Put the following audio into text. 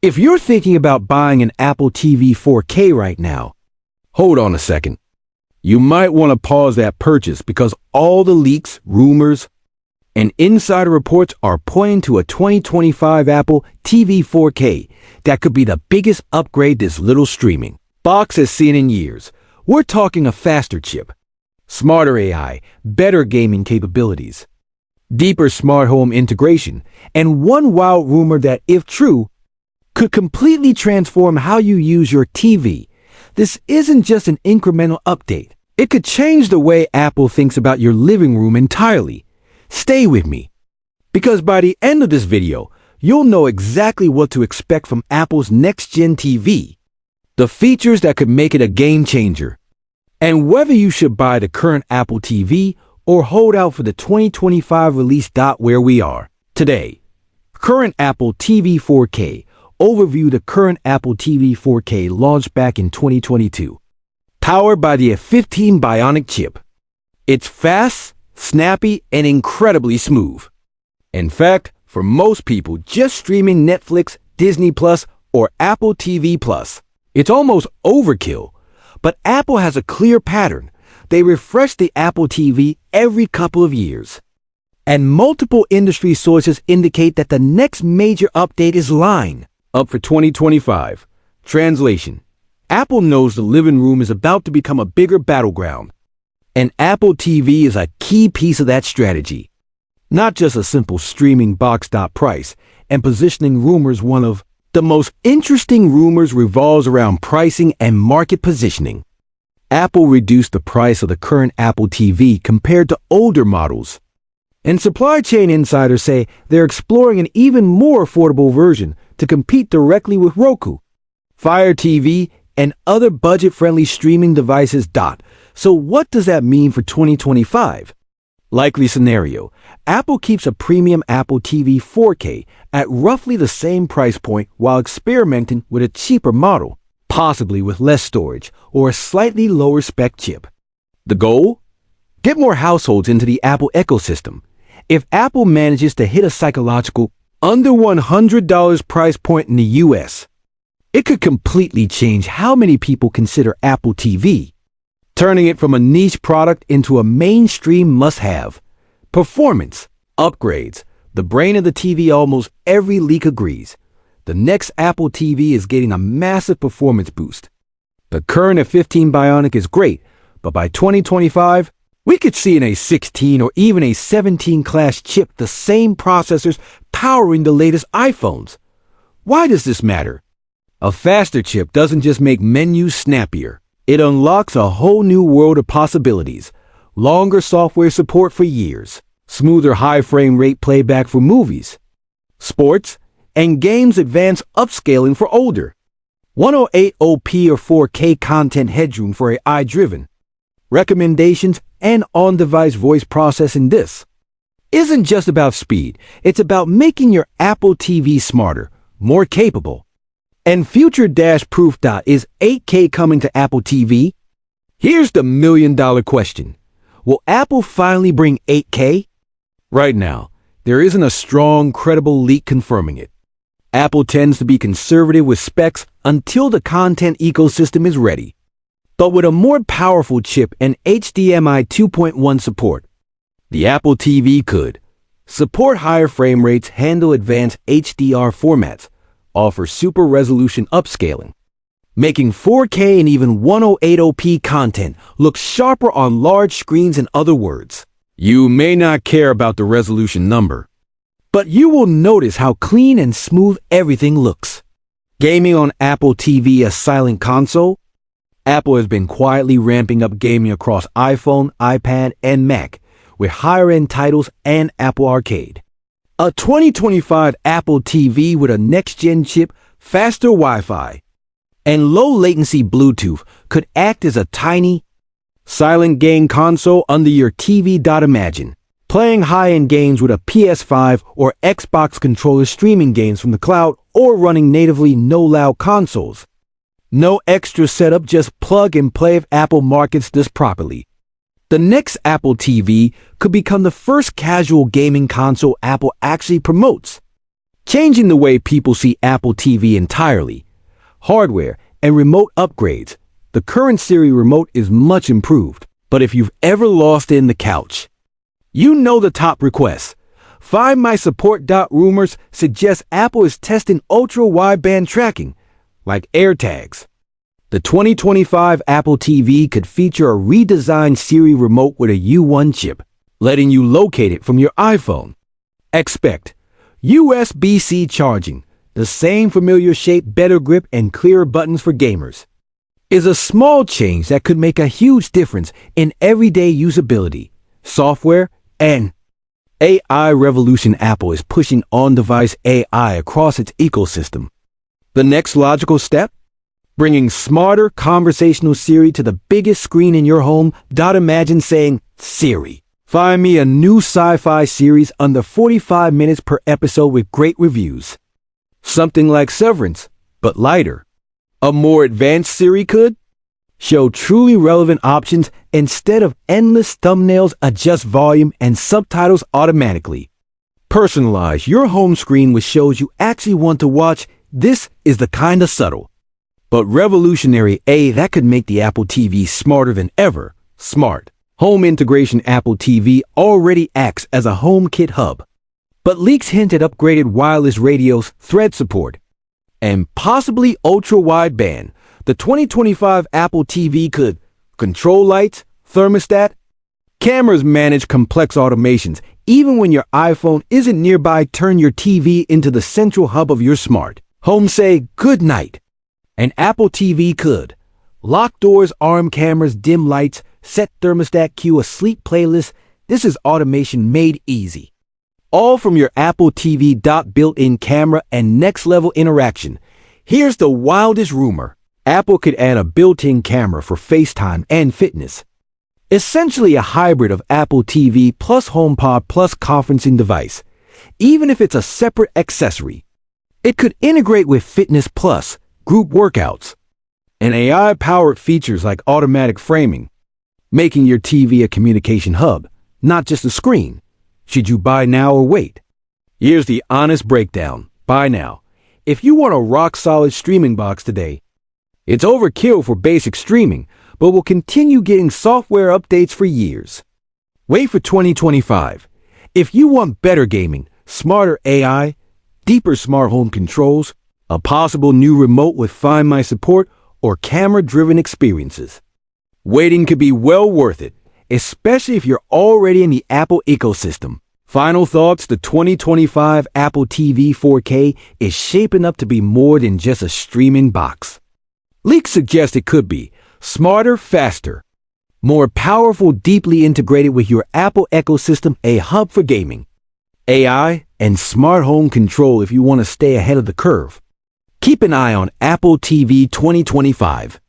If you're thinking about buying an Apple TV 4K right now, hold on a second. You might want to pause that purchase because all the leaks, rumors, and insider reports are pointing to a 2025 Apple TV 4K that could be the biggest upgrade this little streaming box has seen in years. We're talking a faster chip, smarter AI, better gaming capabilities, deeper smart home integration, and one wild rumor that, if true, could completely transform how you use your TV. This isn't just an incremental update. It could change the way Apple thinks about your living room entirely. Stay with me, because by the end of this video, you'll know exactly what to expect from Apple's next-gen TV, the features that could make it a game changer, and whether you should buy the current Apple TV or hold out for the 2025 release. Where we are today. Current Apple TV 4K. Overview. The current Apple TV 4K launched back in 2022. Powered by the A15 Bionic chip. It's fast, snappy, and incredibly smooth. In fact, for most people just streaming Netflix, Disney Plus, or Apple TV Plus, it's almost overkill. But Apple has a clear pattern. They refresh the Apple TV every couple of years. And multiple industry sources indicate that the next major update is lined up for 2025. Translation: Apple knows the living room is about to become a bigger battleground. And Apple TV is a key piece of that strategy. Not just a simple streaming box. Price and positioning rumors. One of the most interesting rumors revolves around pricing and market positioning. Apple reduced the price of the current Apple TV compared to older models. And supply chain insiders say they're exploring an even more affordable version to compete directly with Roku, Fire TV, and other budget-friendly streaming devices. So what does that mean for 2025? Likely scenario: Apple keeps a premium Apple TV 4K at roughly the same price point while experimenting with a cheaper model, possibly with less storage or a slightly lower spec chip. The goal? Get more households into the Apple ecosystem. If Apple manages to hit a psychological under $100 price point in the US, it could completely change how many people consider Apple TV, turning it from a niche product into a mainstream must-have. Performance, upgrades, the brain of the TV. Almost every leak agrees. The next Apple TV is getting a massive performance boost. The current A15 Bionic is great, but by 2025, we could see an A16 or even a 17 class chip, the same processors powering the latest iPhones. Why does this matter? A faster chip doesn't just make menus snappier. It unlocks a whole new world of possibilities. Longer software support for years, smoother high frame rate playback for movies, sports, and games. Advanced upscaling for older 108p or 4K content. Headroom for AI-driven recommendations and on-device voice processing. This isn't just about speed. It's about making your Apple TV smarter, more capable, and future-proof. Is 8K coming to Apple TV? Here's the million-dollar question. Will Apple finally bring 8K? Right now, there isn't a strong, credible leak confirming it. Apple tends to be conservative with specs until the content ecosystem is ready. But with a more powerful chip and HDMI 2.1 support, the Apple TV could support higher frame rates, handle advanced HDR formats, offer super resolution upscaling, making 4K and even 108p content look sharper on large screens. In other words, you may not care about the resolution number, but you will notice how clean and smooth everything looks. Gaming on Apple TV. A silent console? Apple has been quietly ramping up gaming across iPhone, iPad, and Mac with higher-end titles and Apple Arcade. A 2025 Apple TV with a next-gen chip, faster Wi-Fi, and low-latency Bluetooth could act as a tiny, silent game console under your TV. Imagine playing high-end games with a PS5 or Xbox controller, streaming games from the cloud, or running natively no-loud consoles. No extra setup, just plug and play if Apple markets this properly. The next Apple TV could become the first casual gaming console Apple actually promotes. changing the way people see Apple TV entirely. Hardware and remote upgrades. The current Siri remote is much improved, but if you've ever lost it in the couch, you know the top requests. Find My Support. Rumors suggest Apple is testing ultra-wideband tracking, like AirTags. The 2025 Apple TV could feature a redesigned Siri remote with a U1 chip, letting you locate it from your iPhone. Expect USB-C charging, the same familiar shape, better grip, and clearer buttons for gamers. Is a small change that could make a huge difference in everyday usability, software, and AI revolution. Apple is pushing on-device AI across its ecosystem. The next logical step? Bringing smarter conversational Siri to the biggest screen in your home. Imagine saying, Siri, find me a new sci-fi series under 45 minutes per episode with great reviews. Something like Severance, but lighter. A more advanced Siri could show truly relevant options instead of endless thumbnails, adjust volume and subtitles automatically. Personalize your home screen with shows you actually want to watch. This is the kind of subtle but revolutionary that could make the Apple TV smarter than ever. Smart home integration. Apple TV already acts as a HomeKit hub, but leaks hint at upgraded wireless radios, thread support, and possibly ultra-wideband. The 2025 Apple TV could control lights, thermostat, cameras, manage complex automations. Even when your iPhone isn't nearby, turn your TV into the central hub of your smart home. Say good night. An Apple TV could lock doors, arm cameras, dim lights, set thermostat, cue a sleep playlist. This is automation made easy. All from your Apple TV. Built-in camera and next-level interaction. Here's the wildest rumor. Apple could add a built-in camera for FaceTime and fitness. Essentially a hybrid of Apple TV plus HomePod plus conferencing device. Even if it's a separate accessory, it could integrate with Fitness Plus, group workouts, and AI-powered features like automatic framing, making your TV a communication hub, not just a screen. Should you buy now or wait? Here's the honest breakdown. Buy now. If you want a rock-solid streaming box today, it's overkill for basic streaming, but will continue getting software updates for years. Wait for 2025. If you want better gaming, smarter AI, deeper smart home controls, a possible new remote with Find My Support, or camera-driven experiences, waiting could be well worth it, especially if you're already in the Apple ecosystem. Final thoughts: the 2025 Apple TV 4K is shaping up to be more than just a streaming box. Leaks suggest it could be smarter, faster, more powerful, deeply integrated with your Apple ecosystem, a hub for gaming, AI, and smart home control if you want to stay ahead of the curve. Keep an eye on Apple TV 2025.